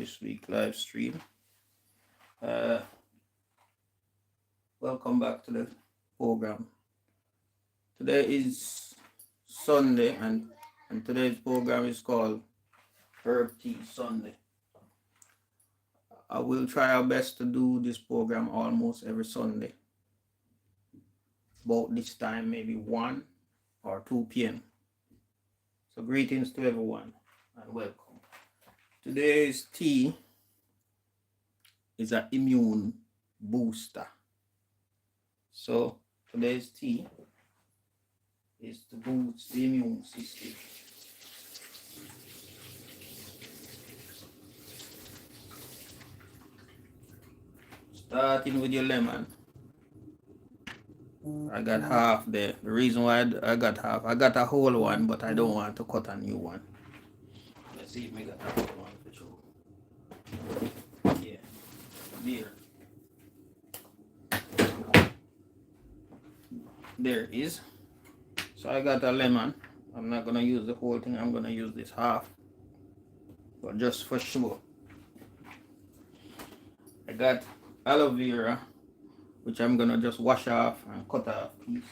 this week live stream. Welcome back to the program. Today is Sunday, and today's program is called Herb Tea Sunday. I will try our best to do this program almost every Sunday, about this time, maybe 1 or 2 p.m. So greetings to everyone and welcome. Today's tea is an immune booster. So today's tea is to boost the immune system. Starting with your lemon. I got half there. The reason why I got half, I got a whole one, but I don't want to cut a new one. Let's see if I got a whole one for sure. Yeah, there it is. So I got a lemon. I'm not gonna use the whole thing. I'm gonna use this half, but just for sure. I got aloe vera, which I'm gonna just wash off and cut off piece.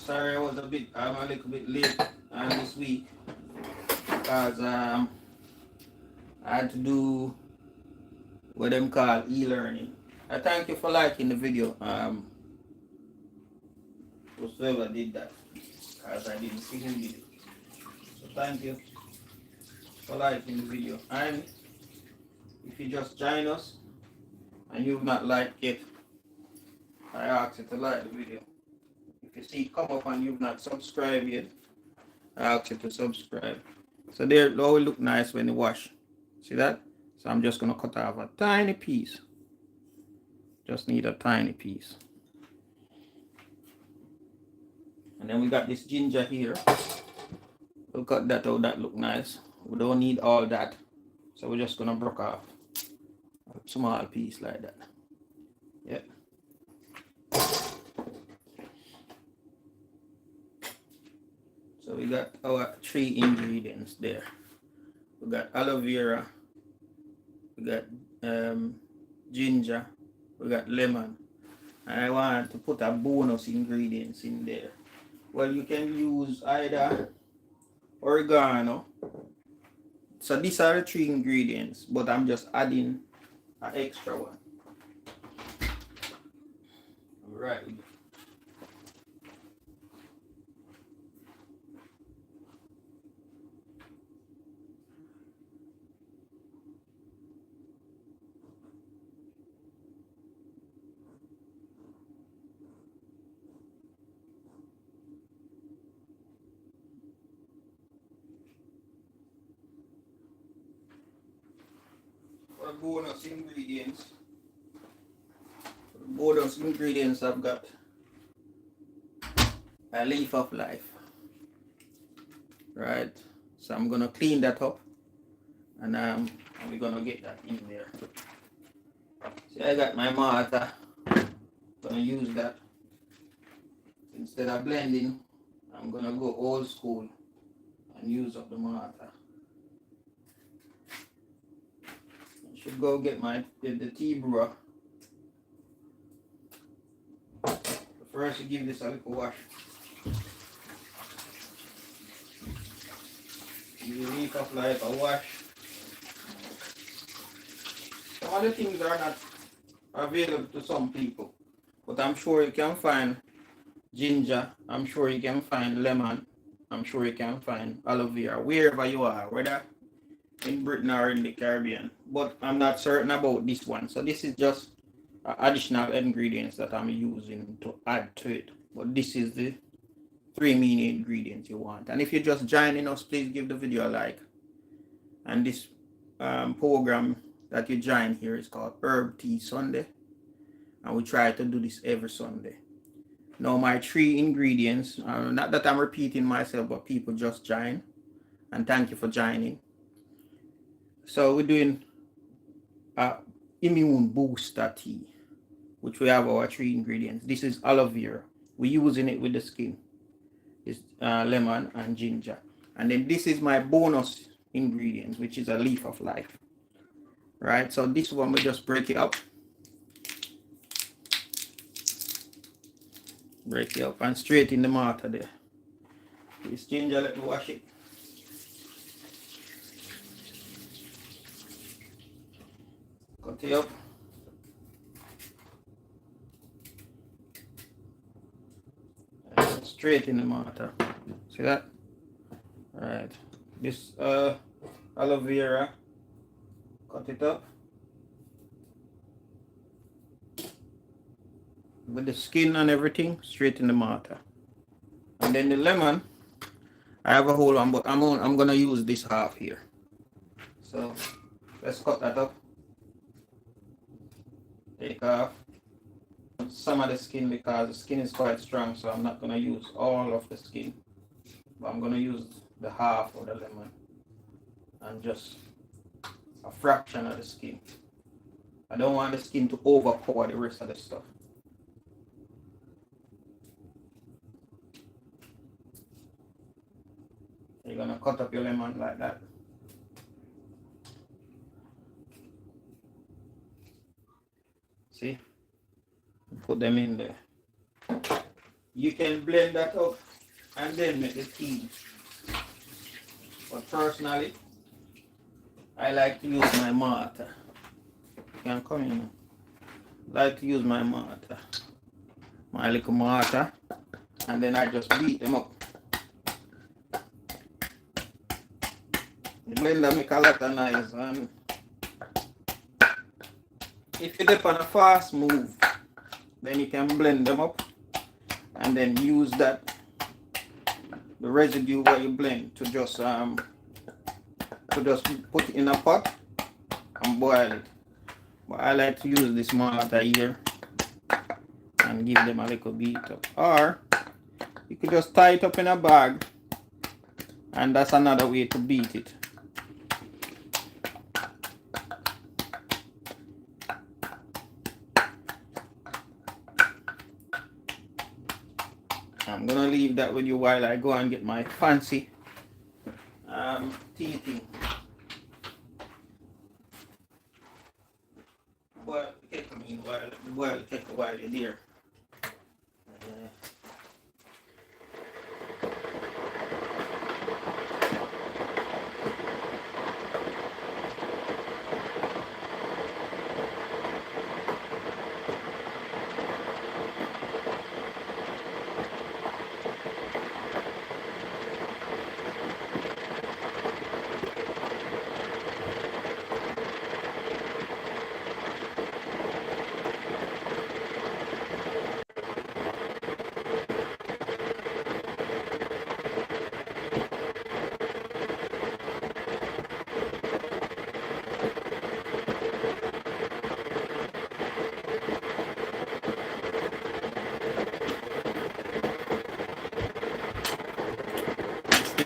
Sorry, I'm a little bit late this week because I had to do what them call e-learning. I thank you for liking the video. Whoever did that, because I didn't see who did it. So thank you for liking the video. And if you just join us and you've not liked it, I ask you to like the video. If you see it come up and you've not subscribed yet, I ask you to subscribe. So there, it will look nice when you wash. See that? So I'm just going to cut off a tiny piece. Just need a tiny piece. And then we got this ginger here. We'll cut that out, that look nice. We don't need all that. So we're just going to break off a small piece like that. Yep. So we got our 3 ingredients there. We got aloe vera, we got ginger, we got lemon. And I want to put a bonus ingredients in there. Well, you can use either oregano. So these are the 3 ingredients, but I'm just adding an extra one. All right. Bonus ingredients, I've got a leaf of life, right? So I'm gonna clean that up, and we're gonna get that in there. See, I got my mortar. Gonna use that instead of blending. I'm gonna go old school and use up the mortar. Should go get the tea brewer. First, you give this a little wash. Give the leaf of life a wash. Some of the things are not available to some people, but I'm sure you can find ginger. I'm sure you can find lemon. I'm sure you can find aloe vera wherever you are, whether in Britain or in the Caribbean, but I'm not certain about this one. So this is just additional ingredients that I'm using to add to it. But this is the 3 main ingredients you want. And if you're just joining us, please give the video a like. And this program that you join here is called Herb Tea Sunday. and we try to do this every Sunday. Now my 3 ingredients, not that I'm repeating myself, but people just join, and thank you for joining. So we're doing a immune booster tea, which we have our 3 ingredients. This is aloe vera. We're using it with the skin. It's lemon and ginger. And then this is my bonus ingredient, which is a leaf of life. Right, so this one we just break it up. Break it up and straight in the mortar there. This ginger, let me wash it. Cut it up. And straight in the mortar. See that? Alright. This aloe vera. Cut it up. With the skin and everything, straight in the mortar. And then the lemon, I have a whole one, but I'm gonna use this half here. So let's cut that up. Take off some of the skin because the skin is quite strong, so I'm not gonna use all of the skin. But I'm gonna use the half of the lemon and just a fraction of the skin. I don't want the skin to overpower the rest of the stuff. You're gonna cut up your lemon like that. See? Put them in there. You can blend that up and then make the tea. But personally, I like to use my mortar. You can come in. I like to use my mortar. My little mortar. And then I just beat them up. The blender make a lot of noise, and if you dip on a fast move, then you can blend them up and then use that the residue what you blend to just put it in a pot and boil it. But I like to use this mortar here and give them a little beat up. Or you could just tie it up in a bag, and that's another way to beat it. I'm gonna leave that with you while I go and get my fancy tea thing. Boil the kettle meanwhile. Boil the kettle while you're there.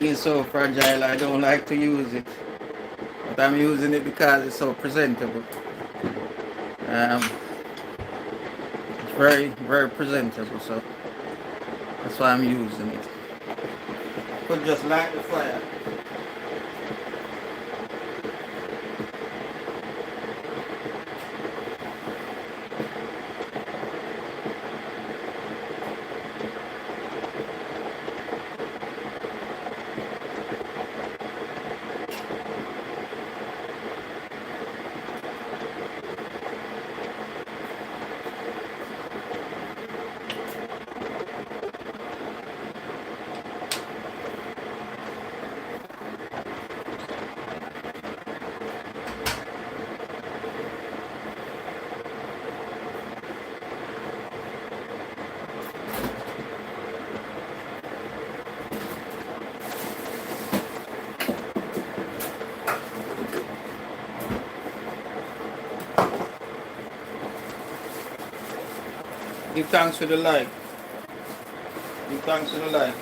It's so fragile, I don't like to use it, but I'm using it because it's so presentable. It's very, very presentable, so that's why I'm using it. Could just light the fire. Give thanks for the like. Give thanks for the like.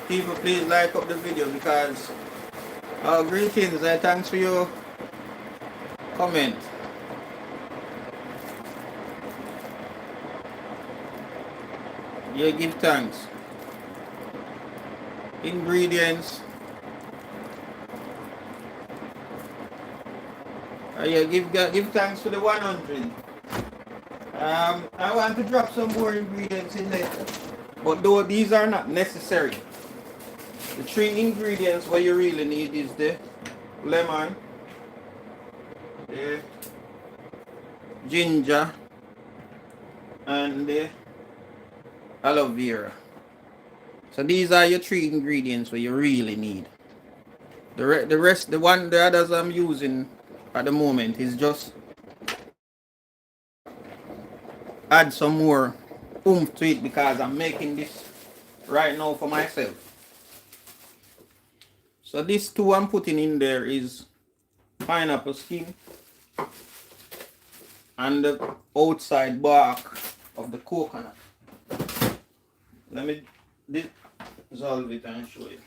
People, please like up the video because greetings and thanks for your comment. Yeah, give thanks. Ingredients. Yeah, give thanks for the 100. I want to drop some more ingredients in there, but though these are not necessary. The 3 ingredients what you really need is the lemon, the ginger, and the aloe vera. So these are your 3 ingredients what you really need. The others I'm using at the moment is just add some more oomph to it because I'm making this right now for myself. So these 2 I'm putting in there is pineapple skin and the outside bark of the coconut. Let me dissolve it and show you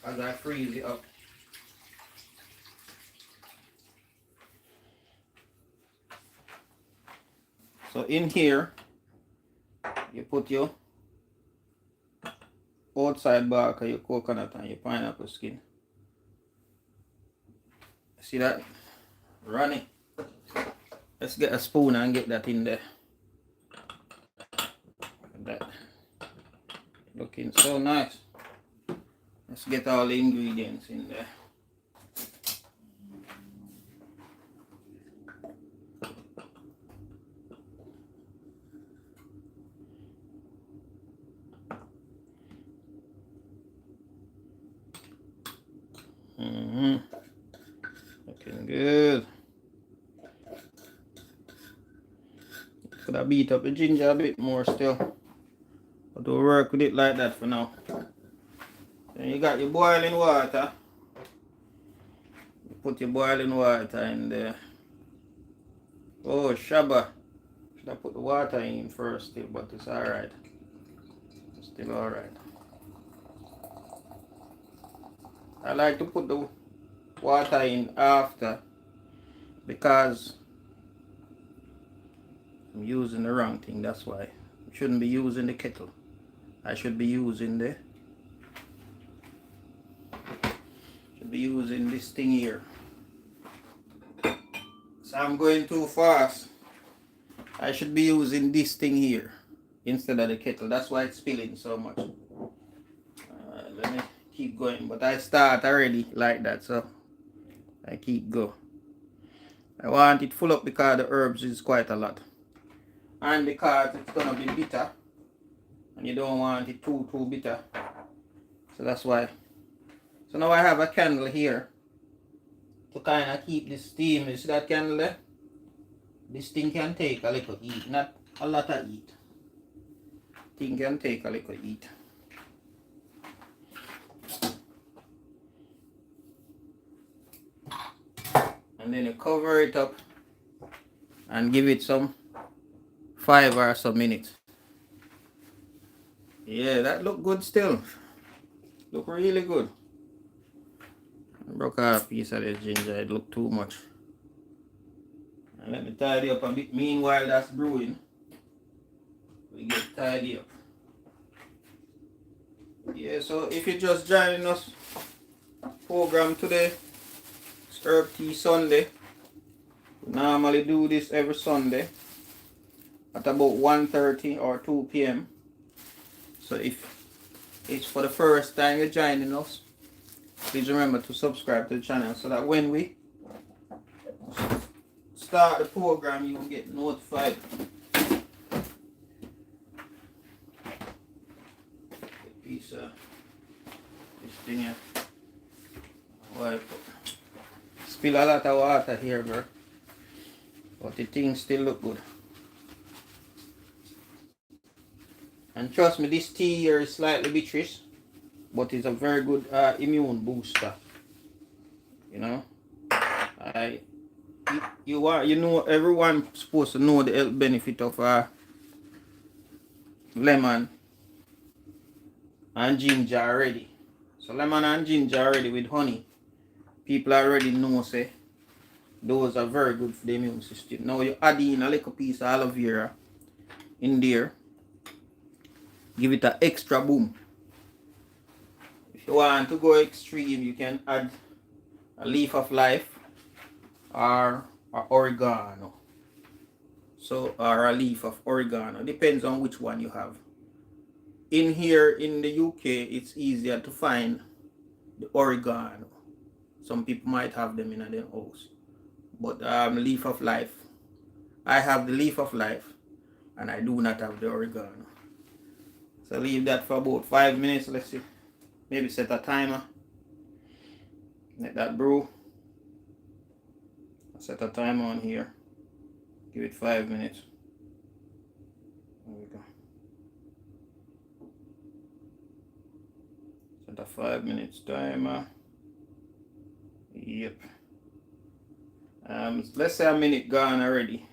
as I freeze it up. So in here, you put your outside bark of your coconut and your pineapple skin. See that? Run it. Let's get a spoon and get that in there. That looking so nice. Let's get all the ingredients in there. Looking good. Could I beat up the ginger a bit more still? But we'll work with it like that for now. Then you got your boiling water. You put your boiling water in there. Oh, Shabba. Should I put the water in first still, but it's alright. It's still alright. I like to put the water in after because I'm using the wrong thing. That's why. I shouldn't be using the kettle. I should be using this thing here. So I'm going too fast. I should be using this thing here instead of the kettle. That's why it's spilling so much. Let me keep going, but I start already like that, so I keep go. I want it full up because the herbs is quite a lot, and because it's gonna be bitter, and you don't want it too bitter. So that's why. So now I have a candle here to kind of keep the steam. You see that candle there? This thing can take a little heat, not a lot of heat. Thing can take a little heat. And then you cover it up and give it some 5 or so minutes. Yeah, that look good still. Look really good. I broke off a piece of the ginger, it looked too much. And let me tidy up a bit. Meanwhile that's brewing, we get tidy up. Yeah, so if you're just joining us program today, it's Herb Tea Sunday. We normally do this every Sunday at about 1:30 or 2 p.m. So if it's for the first time you're joining us, please remember to subscribe to the channel so that when we start the program you will get notified. Piece of this thing here. Wipe up. Spill a lot of water here, bro. But the thing still look good. And trust me, this tea here is slightly biterish, but it's a very good immune booster. You know, I you know, everyone supposed to know the health benefit of lemon and ginger already. So lemon and ginger already with honey, people already know say those are very good for the immune system. Now you add in a little piece of aloe vera in there, give it an extra boom. If you want to go extreme, you can add a leaf of life or oregano. So, or a leaf of oregano, depends on which one you have. In here in the UK, it's easier to find the oregano. Some people might have them in their house. But leaf of life, I have the leaf of life and I do not have the oregano. So leave that for about 5 minutes. Let's see, maybe set a timer, let that brew. Set a timer on here, give it 5 minutes. There we go. Set a 5 minutes timer. Yep. Let's say a minute gone already,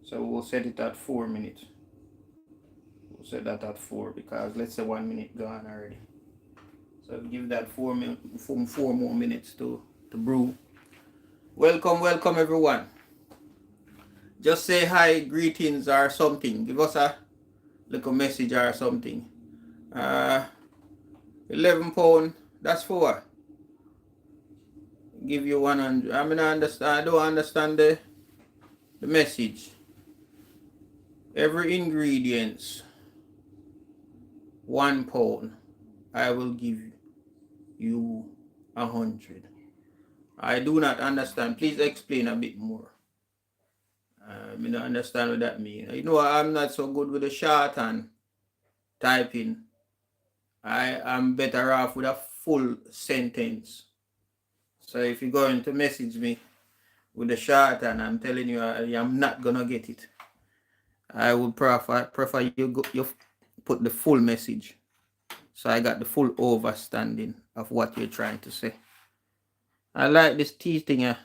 so we'll set it at 4 minutes. We'll set that at 4 because let's say 1 minute gone already. So give that 4 more minutes to brew. Welcome everyone. Just say hi, greetings or something. Give us a little message or something. 11 pound, that's 4. Give you 100. I mean, I don't understand the message. Every ingredients 1 pound, I will give you 100. I do not understand. Please explain a bit more. I don't understand what that means. You know, I'm not so good with the shorthand typing. I am better off with a full sentence. So if you're going to message me with the shorthand, I'm telling you, I'm not gonna get it. I would prefer you put the full message, so I got the full understanding of what you're trying to say. I like this tea thing.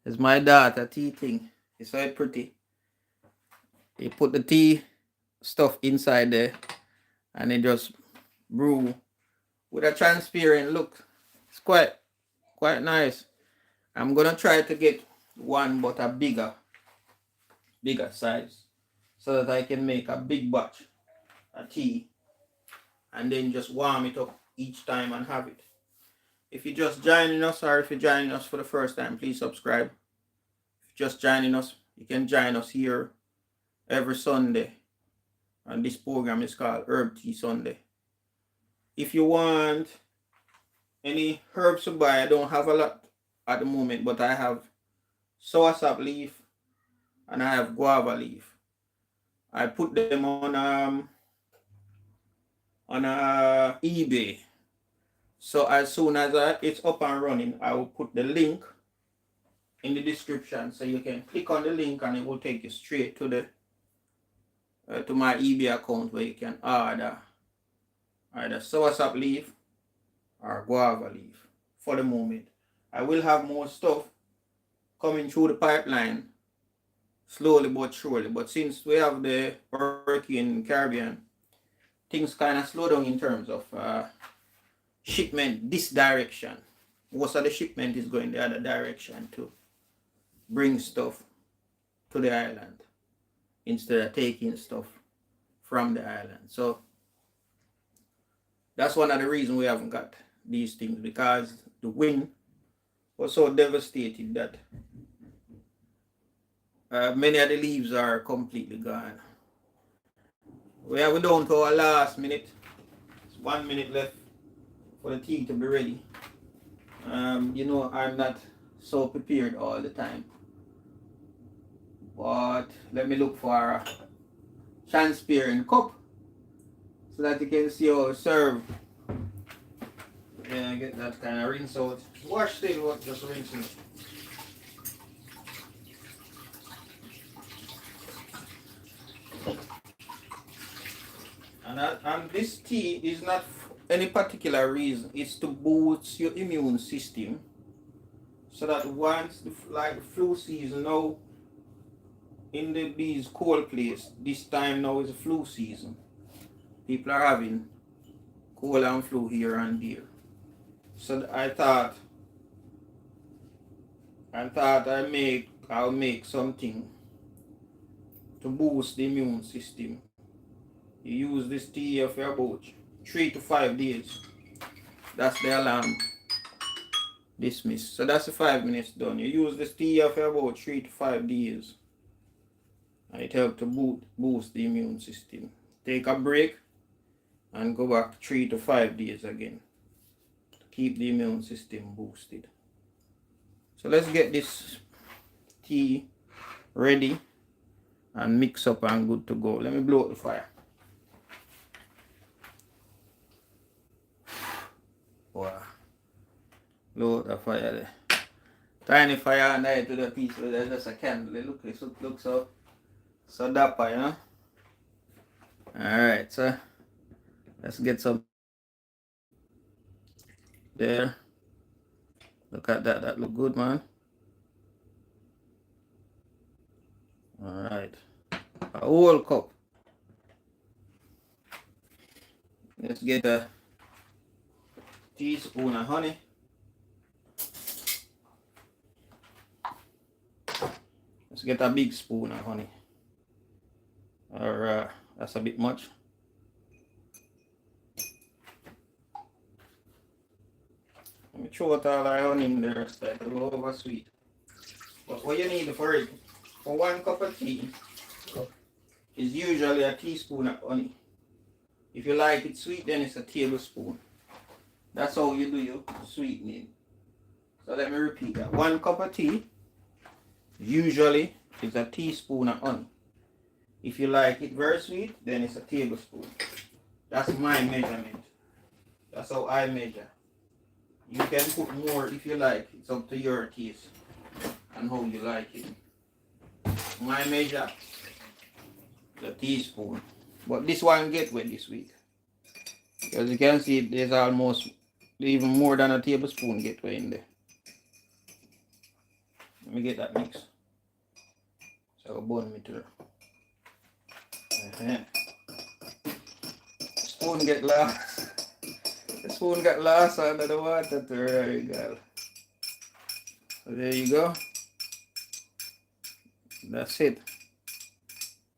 It's my daughter tea thing. It's so pretty. You put the tea stuff inside there and it just brew with a transparent look. It's quite nice. I'm gonna try to get one, but a bigger size, so that I can make a big batch of tea and then just warm it up each time and have it. If you're just joining us, or if you're joining us for the first time, please subscribe. If you're just joining us, you can join us here every Sunday, and this program is called Herb Tea Sunday. If you want any herbs to buy, I don't have a lot at the moment, but I have soursop leaf and I have guava leaf. I put them on eBay. So as soon as it's up and running, I will put the link in the description, so you can click on the link and it will take you straight to the to my eBay account, where you can order either soursop leaf or guava leaf. For the moment, I will have more stuff coming through the pipeline slowly but surely. But since we have the hurricane in the Caribbean, things kind of slow down in terms of shipment this direction. Most of the shipment is going the other direction to bring stuff to the island instead of taking stuff from the island. So that's one of the reasons we haven't got these things, because the wind was so devastating that many of the leaves are completely gone. We're down to our last minute. It's 1 minute left for the tea to be ready. You know, I'm not so prepared all the time, but let me look for a transparent cup so that you can see how to serve. Yeah, get that kind of rinse out. Wash still, just rinsing. And this tea is not for any particular reason. It's to boost your immune system, so that once the flu season now in these cold places, this time now is the flu season. People are having cold and flu here and there. So I'll make something to boost the immune system. You use this tea for about 3 to 5 days. That's the alarm dismissed. So that's the 5 minutes done. You use this tea for about 3 to 5 days. And it helps to boost the immune system. Take a break and go back 3 to 5 days again to keep the immune system boosted. So let's get this tea ready and mix up and good to go. Let me blow out the fire. Wow. Blow out the fire there. Tiny fire and I to the piece, but there's just a candle. It looks so dapper, you know? Alright, so let's get some there. Look at that, that look good, man. Alright. A whole cup. Let's get a teaspoon of honey. Let's get a big spoon of honey. Or that's a bit much. Let me throw out all our honey in there, so it's a little over sweet. But what you need for it, for 1 cup of tea, is usually a teaspoon of honey. If you like it sweet, then it's a tablespoon. That's how you do your sweetening. So let me repeat that. 1 cup of tea usually is a teaspoon of honey. If you like it very sweet, then it's a tablespoon. That's my measurement. That's how I measure. You can put more if you like. It's up to your taste and how you like it. My measure is a teaspoon. But this one get wet this week. As you can see, there's almost even more than a tablespoon get wet in there. Let me get that mix. So I'll bun me through. Spoon get lost. The spoon got lost under the water. There you go. So there you go. That's it.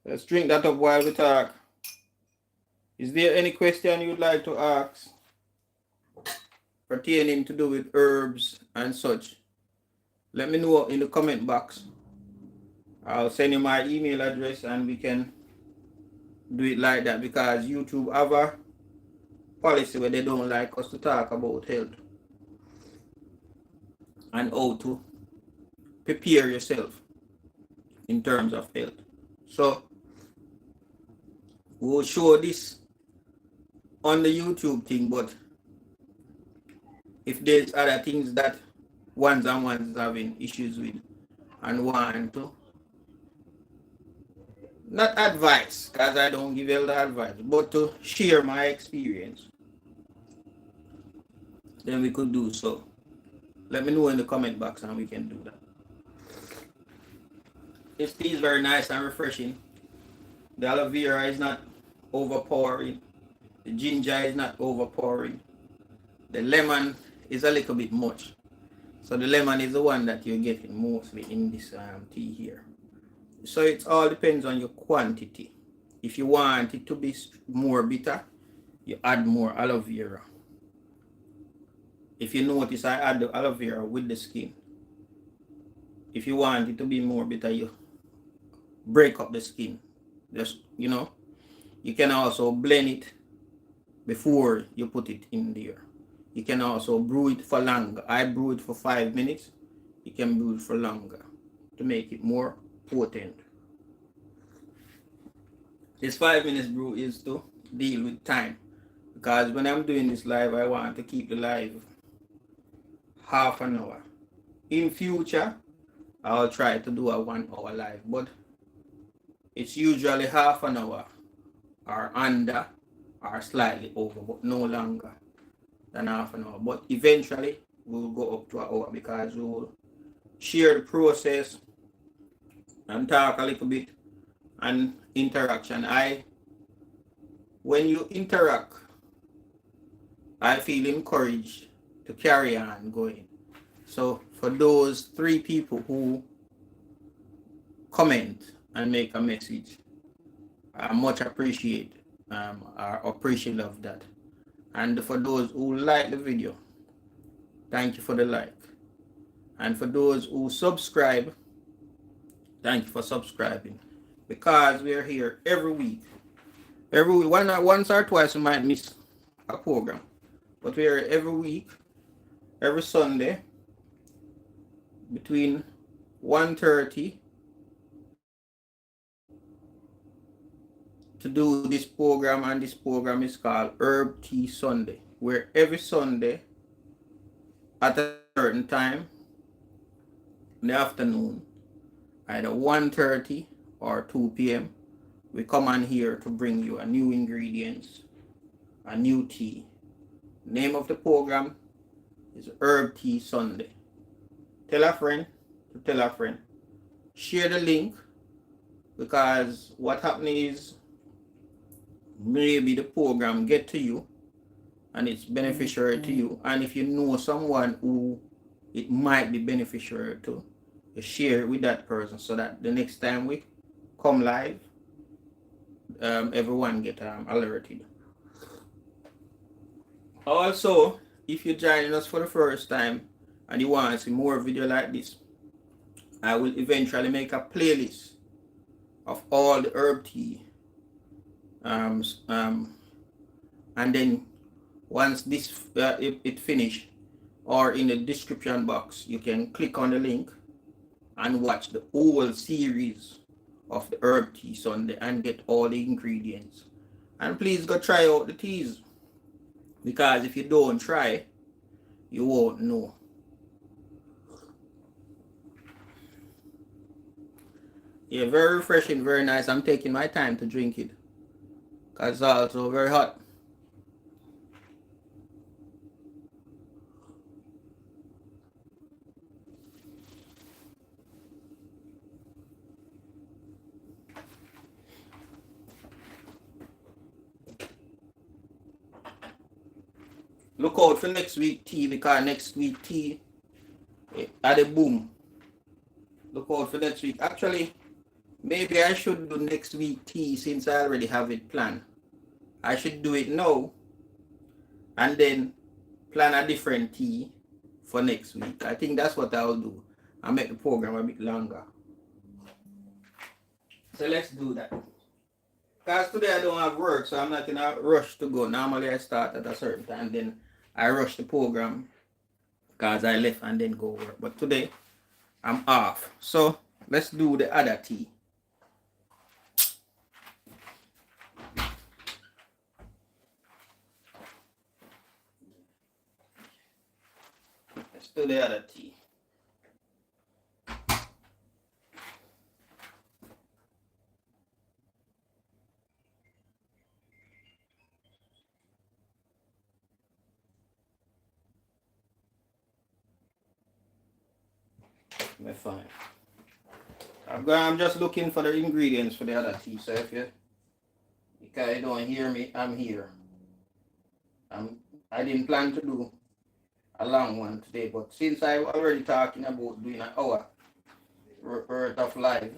Let's drink that up while we talk. Is there any question you would like to ask pertaining to do with herbs and such? Let me know in the comment box. I'll send you my email address and we can do it like that, because YouTube have a policy where they don't like us to talk about health and how to prepare yourself in terms of health. So we'll show this on the YouTube thing, but if there's other things that ones and ones having issues with and want to, not advice, because I don't give elder advice, but to share my experience, then we could do so. Let me know in the comment box and we can do that. This tea is very nice and refreshing. The aloe vera is not overpowering. The ginger is not overpowering. The lemon is a little bit much. So the lemon is the one that you're getting mostly in this tea here. So it all depends on your quantity. If you want it to be more bitter, you add more aloe vera. If you notice, I add the aloe vera with the skin. If you want it to be more bitter, you break up the skin. Just, you know, you can also blend it before you put it in there. You can also brew it for longer. I brew it for 5 minutes. You can brew it for longer to make it more potent. This 5 minutes brew is to deal with time, because when I'm doing this live, I want to keep the live half an hour. In future, I'll try to do a 1 hour live, but it's usually half an hour or under or slightly over, but no longer than half an hour. But eventually we'll go up to an hour, because we will share the process and talk a little bit and interaction. When you interact, I feel encouraged to carry on going. So for those 3 people who comment and make a message, I much appreciate or appreciate of that. And for those who like the video, thank you for the like. And for those who subscribe, thank you for subscribing. Because we are here every week. Every week, once or twice we might miss a program. But we are every week, every Sunday, between 1:30 to do this program, and this program is called Herb Tea Sunday, where every Sunday at a certain time in the afternoon, either 1:30 or 2 p.m., we come on here to bring you a new ingredients, a new tea. Name of the program is Herb Tea Sunday. Tell a friend to tell a friend. Share the link, because what happens is maybe the program get to you and it's beneficial to you. And if you know someone who it might be beneficial to, you share it with that person so that the next time we come live, everyone get alerted. Also, if you're joining us for the first time and you want to see more video like this, I will eventually make a playlist of all the herb tea. And then once this it finish, or in the description box, you can click on the link and watch the whole series of the Herb Tea Sunday and get all the ingredients. And please go try out the teas, because if you don't try, you won't know. Yeah, very refreshing, very nice. I'm taking my time to drink it because it's also very hot. Look out for next week tea, because next week tea at a boom. Look out for next week. Actually, maybe I should do next week tea since I already have it planned. I should do it now and then plan a different tea for next week. I think that's what I'll do. I'll make the program a bit longer. So let's do that. Because today I don't have work, so I'm not in a rush to go. Normally I start at a certain time, then I rush the program because I left and then go work. But today I'm off. So let's do the other tea. Let's do the other tea. That's fine. I'm just looking for the ingredients for the other tea. So if you don't hear me, I'm here. I didn't plan to do a long one today, but since I'm already talking about doing an hour worth of live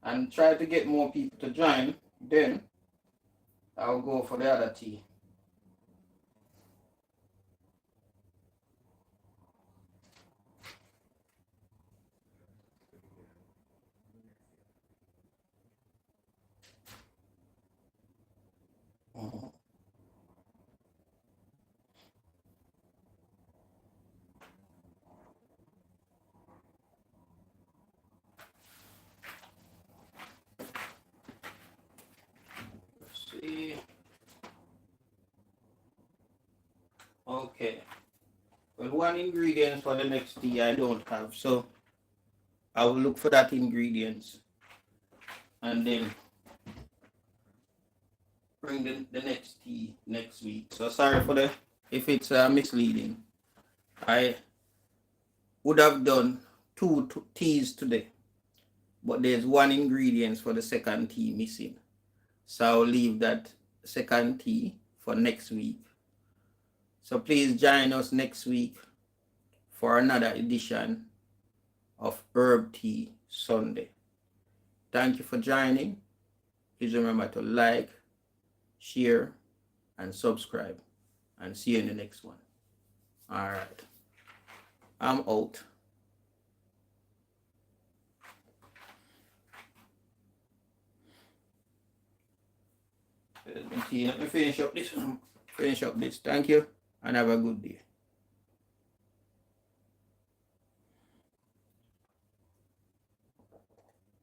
and try to get more people to join, then I'll go for the other tea. See. Okay. Well, one ingredient for the next tea I don't have, so I will look for that ingredients and then bring the next tea next week. So sorry for if it's misleading. I would have done two teas today, but there's one ingredient for the second tea missing. So I'll leave that second tea for next week. So please join us next week for another edition of Herb Tea Sunday. Thank you for joining. Please remember to like, share, and subscribe. And see you in the next one. All right. I'm out. Let me finish up this. Thank you, and have a good day.